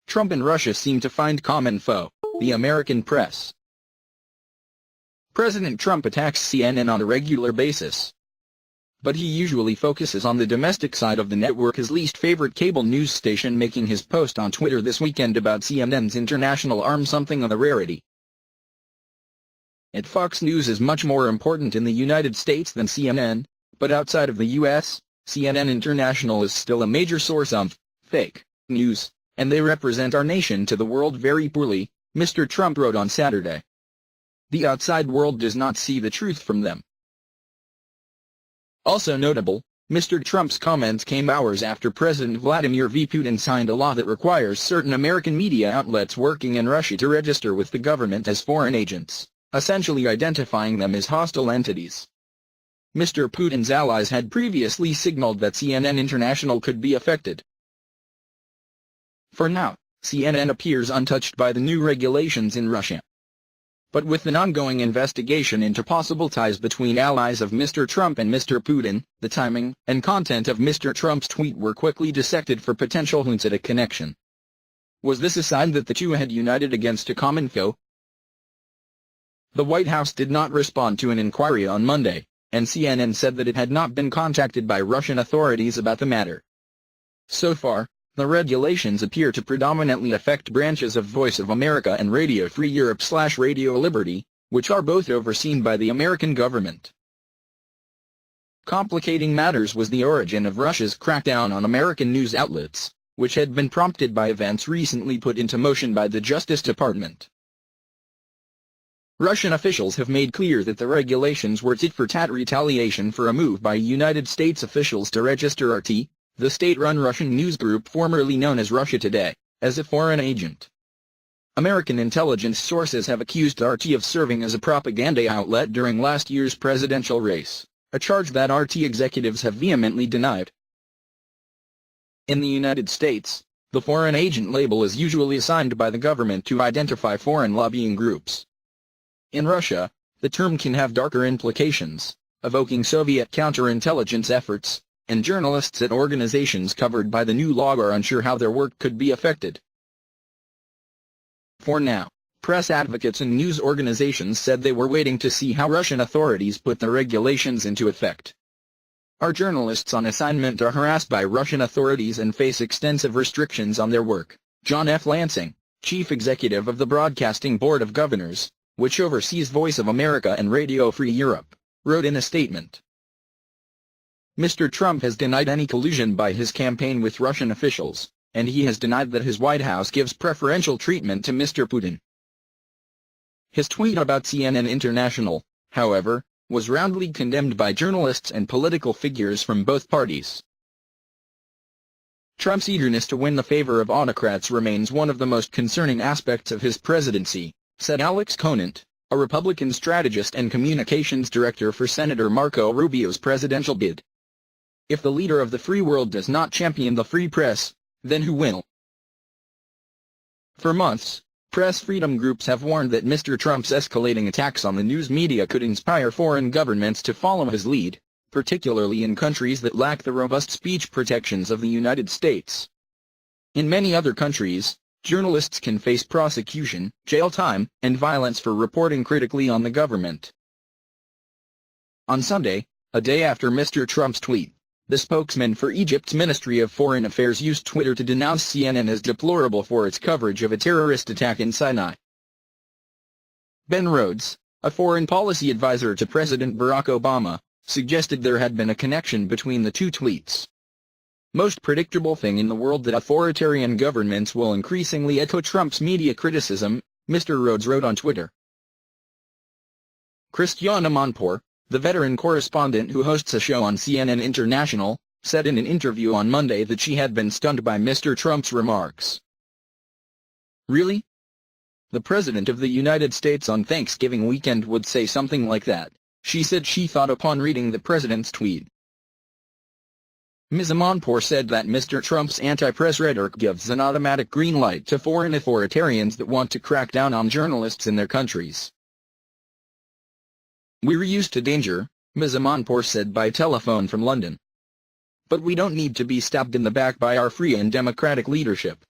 Trump and Russia seem to find common foe, the American press. President Trump attacks CNN on a regular basis, but he usually focuses on the domestic side of the network, his least favorite cable news station making his post on Twitter this weekend about CNN's international arm something of a rarity. Fox News is much more important in the United States than CNN, but outside of the U.S., CNN International is still a major source of fake news, and they represent our nation to the world very poorly, Mr. Trump wrote on Saturday. The outside world does not see the truth from them. Also notable, Mr. Trump's comments came hours after President Vladimir Putin signed a law that requires certain American media outlets working in Russia to register with the government as foreign agents, essentially identifying them as hostile entities. Mr. Putin's allies had previously signaled that CNN International could be affected. For now, CNN appears untouched by the new regulations in Russia. But with an ongoing investigation into possible ties between allies of Mr. Trump and Mr. Putin, the timing and content of Mr. Trump's tweet were quickly dissected for potential hints at a connection. Was this a sign that the two had united against a common foe? The White House did not respond to an inquiry on Monday, and CNN said that it had not been contacted by Russian authorities about the matter. So far, the regulations appear to predominantly affect branches of Voice of America and Radio Free Europe/Radio Liberty, which are both overseen by the American government. Complicating matters was the origin of Russia's crackdown on American news outlets, which had been prompted by events recently put into motion by the Justice Department. Russian officials have made clear that the regulations were tit-for-tat retaliation for a move by United States officials to register RT, the state-run Russian news group formerly known as Russia Today, as a foreign agent. American intelligence sources have accused RT of serving as a propaganda outlet during last year's presidential race, a charge that RT executives have vehemently denied. In the United States, the foreign agent label is usually assigned by the government to identify foreign lobbying groups. In Russia, the term can have darker implications, evoking Soviet counterintelligence efforts, and journalists at organizations covered by the new law are unsure how their work could be affected. For now, press advocates and news organizations said they were waiting to see how Russian authorities put the regulations into effect. Our journalists on assignment are harassed by Russian authorities and face extensive restrictions on their work, John F. Lansing, chief executive of the Broadcasting Board of Governors, which oversees Voice of America and Radio Free Europe, wrote in a statement. Mr. Trump has denied any collusion by his campaign with Russian officials, and he has denied that his White House gives preferential treatment to Mr. Putin. His tweet about CNN International, however, was roundly condemned by journalists and political figures from both parties. Trump's eagerness to win the favor of autocrats remains one of the most concerning aspects of his presidency, said Alex Conant, a Republican strategist and communications director for Senator Marco Rubio's presidential bid. If the leader of the free world does not champion the free press, then who will? For months, press freedom groups have warned that Mr. Trump's escalating attacks on the news media could inspire foreign governments to follow his lead, particularly in countries that lack the robust speech protections of the United States. In many other countries, journalists can face prosecution, jail time, and violence for reporting critically on the government. On Sunday, a day after Mr. Trump's tweet, the spokesman for Egypt's Ministry of Foreign Affairs used Twitter to denounce CNN as deplorable for its coverage of a terrorist attack in Sinai. Ben Rhodes, a foreign policy advisor to President Barack Obama, suggested there had been a connection between the two tweets. Most predictable thing in the world that authoritarian governments will increasingly echo Trump's media criticism, Mr. Rhodes wrote on Twitter. Christiane Amanpour, the veteran correspondent who hosts a show on CNN International, said in an interview on Monday that she had been stunned by Mr. Trump's remarks. Really? The President of the United States on Thanksgiving weekend would say something like that, she said she thought upon reading the President's tweet. Ms. Amanpour said that Mr. Trump's anti-press rhetoric gives an automatic green light to foreign authoritarians that want to crack down on journalists in their countries. We're used to danger, Ms. Amanpour said by telephone from London. But we don't need to be stabbed in the back by our free and democratic leadership.